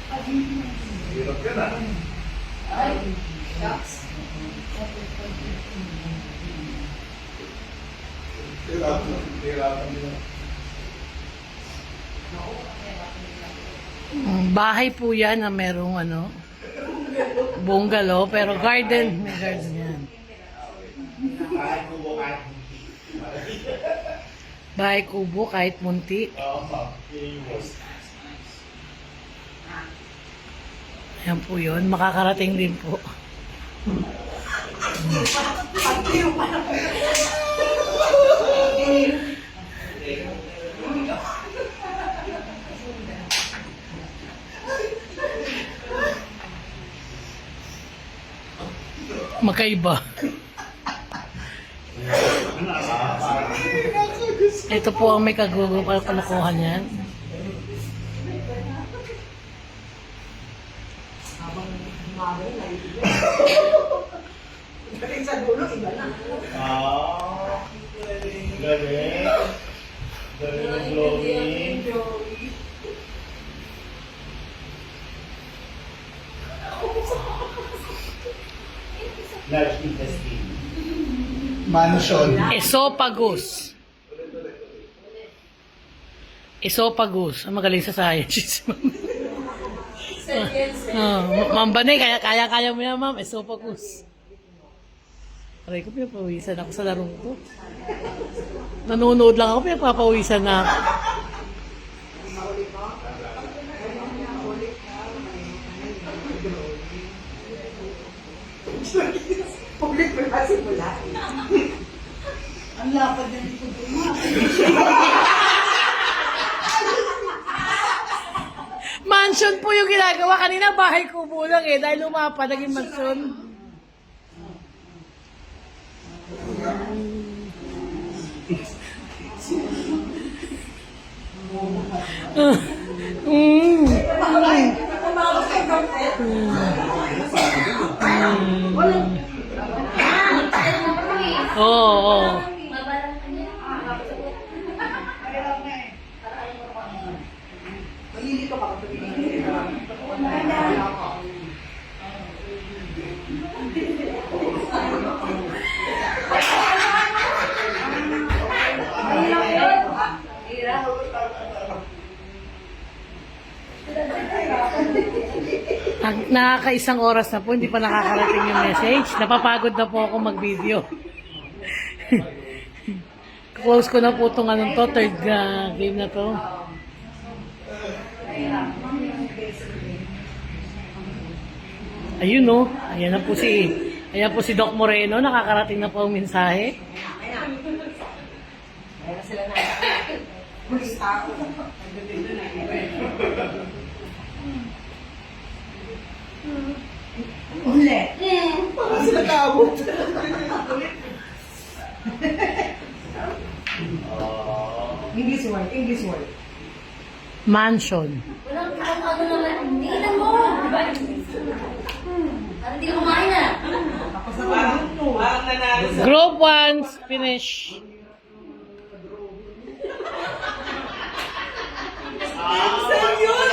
Hirap yan ah. Ay, shucks. Hirapan nila. Bahay po yan na merong bungalow, pero garden. May garden yan. Bahay kubo kahit munti. Yan po yun. Makakarating din po. Magkaiba. Ito po ang may kalokohan yan. Galing sa dulo, iba na. Galing. Galing ng glowing. Large intestine. Mansion. Esophagus. Esophagus. Ang magaling sa science. Ma'am Banay, kaya mo yan, ma'am. Esophagus. Aray ko, pinapawisan ako sa larong ko. Nanonood lang ako, pinapawisan na ako. Public pa kasi mula. Ang lapad na dito Mansion po yung ginagawa. Kanina bahay kubo lang eh. Dahil lumapa, naging mansion. Oo. Malilito ka pa. Nakakaisang oras na po, hindi pa nakakarating yung message. Napapagod na po ako mag-video. Close ko na po itong third game na to. Ayun no, ayan po si Doc Moreno, nakakarating na po ang mensahe. Kaya sila na. Mulis ako. Ulit. Parang sila kabot. English word, English word. Mansion. Walang ano naman. Tingnan mo. Diba? Parang hindi ka kumain na. Tapos na parang nanalo sa... Group 1, finish. Saan yun?